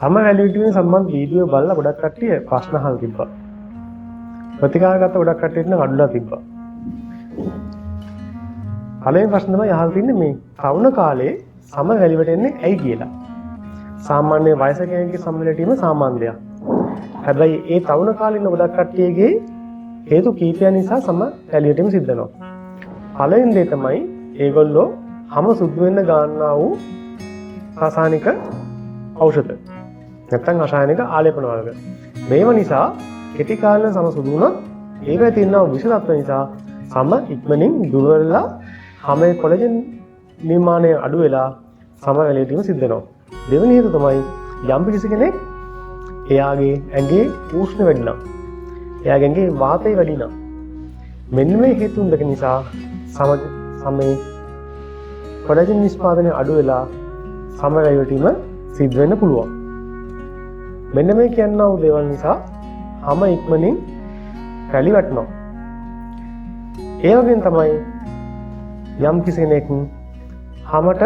හැම වැලිවිටීමේ සම්බන්ධ වීඩියෝ බලලා ගොඩක් කට්ටිය ප්‍රශ්න අහලා තිබ්බා. ප්‍රතිකාර ගත්ත ගොඩක් කට්ටියට නම් අඩුලා තිබ්බා. පළවෙනි ප්‍රශ්න තමයි අහලා තින්නේ මේ තරුණ කාලේ සම වැලිවට එන්නේ ඇයි කියලා. සාමාන්‍ය වයස කෙනෙක්ගේ සම වැලිවීම සාමාන්‍ය දෙයක්. හැබැයි ඒ තරුණ කාලේ ඉන්න ගොඩක් කට්ටියගේ හේතු කීපයක් නිසා සම වැලිවීම සිද්ධ වෙනවා. පළවෙනි දේ තමයි ඒගොල්ලෝ හැම සුදු වෙන්න ගන්නා වූ රසායනික ඖෂධ. නැත්නම් රසායනික ආලේපන වර්ග. මේව නිසා කෙටි කාලෙක සම සුදු වුණොත් ඒකේ තියෙන විෂ තත්ත්ව නිසා සම ඉක්මනින් දුර වෙලා හැමේ කොලජන් නිර්මාණය අඩු වෙලා සම වැලිවීම සිද්ධ වෙනවා. දෙවෙනි හේතුව තමයි යම් කිසි කෙනෙක් එයාගේ ඇඟේ උෂ්ණ වැඩි නම් එයාගේ ඇඟේ වාතය වැඩි නම් මෙන්න මේ හේතුන් දෙක නිසා සමේ කොලජන් නිෂ්පාදනය අඩු වෙලා සම වැලිවීම සිද්ධ වෙන්න පුළුවන්. මෙන්න මේ කියනා වූ දේවල් නිසා හැම ඉක්මනින් වැලි වැටෙනවා. ඒ වගේම තමයි යම් කිසි කෙනෙක් හැමත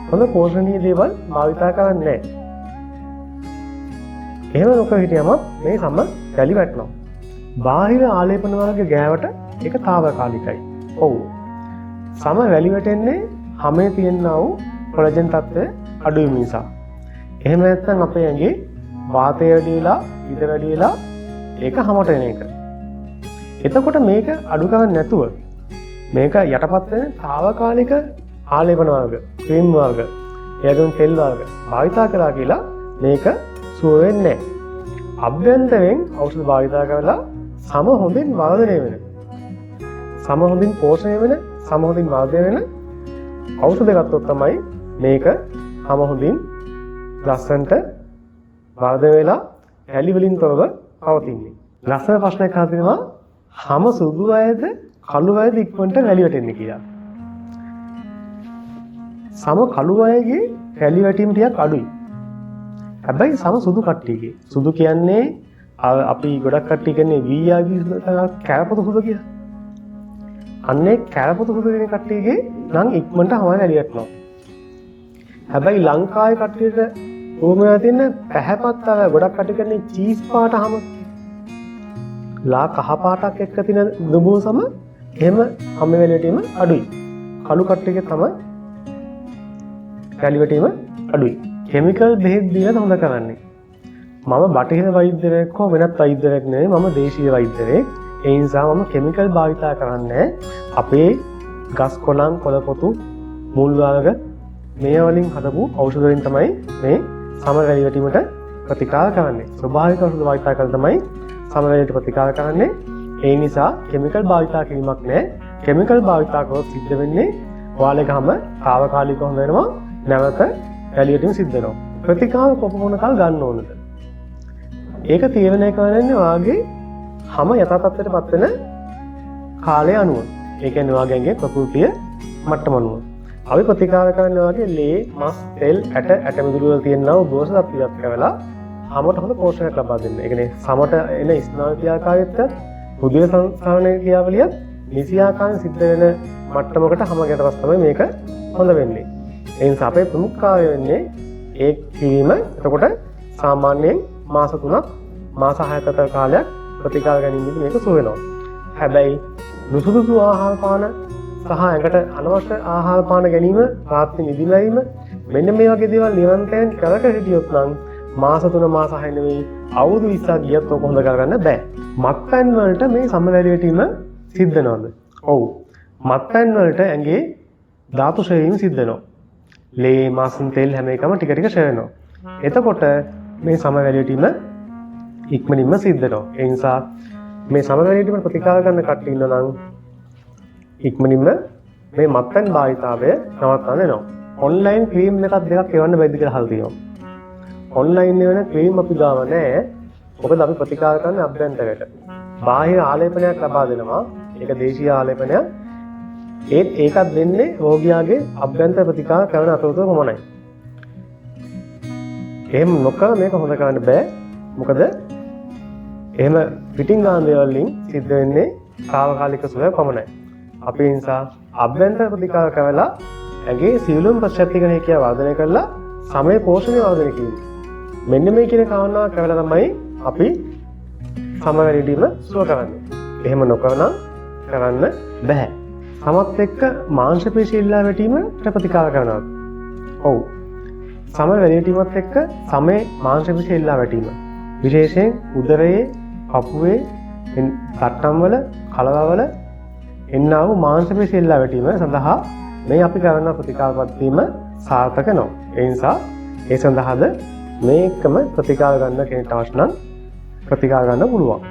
හොඳ පෝෂණීය දේවල් භාවිතා කරන්නේ නැහැ. එහෙම නොකර හිටියම මේ සම වැලි වැටෙනවා. බාහිර ආලේපන වර්ග ගෑවට ඒක తాවකාලිකයි. ඔව්. සම වැලි වැටෙන්නේ හැමේ තියෙනා වූ කොලජන් තත්ත්වය අඩු වීම නිසා. එහෙම නැත්නම් අපේ ඇඟේ වාතය වැඩි වෙලා, ඉද වැඩි වෙලා ඒක හැමත එන එක. එතකොට මේක අඩු කරන්නේ නැතුව මේක යටපත් වෙන తాවකාලික ආලේපන වර්ග, ක්‍රීම් වර්ග, එයගොන් තෙල් වර්ග භාවිතා කළා කියලා මේක සුව වෙන්නේ නැහැ. අභ්‍යන්තරයෙන් ඖෂධ භාවිතා කරලා සම හොඳින් වර්ධනය වෙන, සම හොඳින් පෝෂණය වෙන, සම හොඳින් වර්ධනය වෙන ඖෂධ ගත්තොත් තමයි මේක හැම හොඳින් ලස්සනට වර්ධනය වෙලා ඇලි වලින් තොරව පවතින්නේ. ලස්සන ප්‍රශ්නයක් අහලා තිනවා හැම සුදු අයද කළු අයද ඉක්මනට වැලි වැටෙන්නේ කියලා. සම කළු අයගේ වැලි වැටීම ටිකක් අඩුයි. හැබැයි සම සුදු කට්ටියගේ සුදු කියන්නේ අපි ගොඩක් කට්ටිය කියන්නේ වීයාගේ කැරපොතු සුදු කියලා. අන්නේ කැරපොතු සුදු කියන කට්ටියගේ නම් ඉක්මනට හැම වැලි වැටෙනවා. හැබැයි ලංකාවේ කට්ටියට උරුමලා තියෙන පැහැපත් අර ගොඩක් කට්ටිය කියන්නේ චීස් පාට හැම ලා කහ පාටක් එක්ක තියෙන දුඹුව සම එහෙම හැම වෙලෙටම අඩුයි. කළු කට්ටියගේ තමයි වැලිවැටීම අඩුයි. කෙමිකල් බෙහෙත් දීලා හොඳ කරන්නේ. මම බටහිර වෛද්‍යවරයෙක් හෝ වෙනත් වෛද්‍යවරයෙක් නෙවෙයි, මම දේශීය වෛද්‍යවරයෙක්. ඒ නිසා මම කෙමිකල් භාවිතා කරන්නේ අපේ ගස් කොළන්, කොළපොතු, මුල් වර්ග මේ වලින් හදපු ඖෂධ වලින් තමයි මේ සම වැලිවැටීමට ප්‍රතිකාර කරන්නේ. ස්වභාවික ඖෂධ භාවිතා කරලා තමයි සම වැලිවැටීමට ප්‍රතිකාර කරන්නේ. ඒ නිසා කෙමිකල් භාවිතා කිරීමක් නැහැ. කෙමිකල් භාවිතා කරොත් සිද්ධ වෙන්නේ ඔයාලගේ හැම తాවකාලිකව හොඳ වෙනවා. නැවත වැලිවැටීම සිද්ධ වෙනවා. ප්‍රතිකාර කොපමණ කාල ගන්න ඕනද? ඒක තීරණය කරන්නේ ඔයාගේ හැම යථා තත්ත්වයටපත් වෙන කාලය අනුව. ඒ කියන්නේ ඔයාගේ ප්‍රകൃතිය මට්ටම අනුව. අපි ප්‍රතිකාර කරන්නේ ඔයාගේ ලේ, මස්, තෙල්, ඇට මිදුළු වල තියෙනා වූ දෝෂ තත්ත්වයක් කරලා හැමෝට හොඳ පෝෂණයක් ලබා දෙන්න. ඒ කියන්නේ සමට එන ස්නායු ක්‍රියාකාරීත්වය, හෘදය සංස්කරණයේ ක්‍රියාවලියත් නිසි ආකාරයෙන් සිද්ධ වෙන මට්ටමකට හැම ගැටපස් තමයි මේක හොඳ වෙන්නේ. ඒ නිසා අපේ ප්‍රමුඛ කාර්යය වෙන්නේ ඒ කිරීම. එතකොට සාමාන්‍යයෙන් මාස 3ක් මාස 6කට කාලයක් ප්‍රතිකාර ගැනීමේදී මේක සුව වෙනවා. හැබැයි නුසුදුසු ආහාර පාන සහ ඇඟට අනවශ්‍ය ආහාර පාන ගැනීම, රාත්‍රී නිදිමැරීම මෙන්න මේ වගේ දේවල් නිරන්තරයෙන් කරක හිටියොත් නම් මාස 3 මාස 6 නෙවෙයි අවුරුදු 20ක් ගියත් ඔක හොඳ කරගන්න බෑ. මත්පැන් වලට මේ සම වැලිවැටීම සිද්ධ වෙනවද? ඔව්. මත්පැන් වලට ඇඟේ ධාතු ක්ෂය වීම සිද්ධ වෙනවා. ලේ, මස්, තෙල් හැම එකම ටික ටික ක්ෂය වෙනවා. එතකොට මේ සම වැලිවැටීම ඉක්මනින්ම සිද්ධ වෙනවා. ඒ නිසා මේ සම වැලිවැටීම ප්‍රතිකාර කරන්න කට්ටිය ඉන්නවා නම් ඉක්මනින්ම මේ මත්පැන් භාවිතාවය නවත්තන්න වෙනවා. ඔන්ලයින් ක්‍රීම් එකක් දෙකක් එවන්න බැයිද කියලා අහලා තියෙනවා. ඔන්ලයින් වෙන ක්‍රීම් අපි ගාව නැහැ. මොකද අපි ප්‍රතිකාර කරන්නේ අභ්‍යන්තරයට. බාහිර ආලේපනයක් ලබා දෙනවා. ඒක දේශීය ආලේපනයක්. ඒකත් දෙන්නේ රෝගියාගේ අභ්‍යන්තර ප්‍රතිකාර කරන අතරතුර පමණයි. එහෙම නොකර මේක හොඳ කරන්න බෑ. මොකද එහෙම පිටින් ගන්න දේවල් වලින් සිද්ධ වෙන්නේ తాවකාලික සුවය පමණයි. අපි නිසා අභ්‍යන්තර ප්‍රතිකාර කරලා ඇගේ සියලුම ප්‍රතිශතකණය කියා වර්ධනය කරලා සමය පෝෂණය වර්ධනය කිරීම. මෙන්න මේ කියන කාරණා කරලා තමයි අපි සම වැඩිවීම සුව කරන්නේ. එහෙම නොකරනම් කරන්න බෑ. සමත් එක්ක මාංශ පේශී ඉල්ලා වැටීමට ප්‍රතිකාර කරනවා. ඔව්. සම වැඩිවීමත් එක්ක සමේ මාංශ පේශී ඉල්ලා වැටීම. විශේෂයෙන් උදරයේ, කපුවේ, තට්ටම්වල, කලවවල එන්නා වූ මාංශ පේශී ඉල්ලා වැටීම සඳහා මේ අපි කරන ප්‍රතිකාර පද්ධතියම සාර්ථක නොව. ඒ නිසා ඒ සඳහාද මේකම ප්‍රතිකාර ගන්න කෙනෙක්ට අවශ්‍ය නම් ප්‍රතිකාර ගන්න පුළුවන්.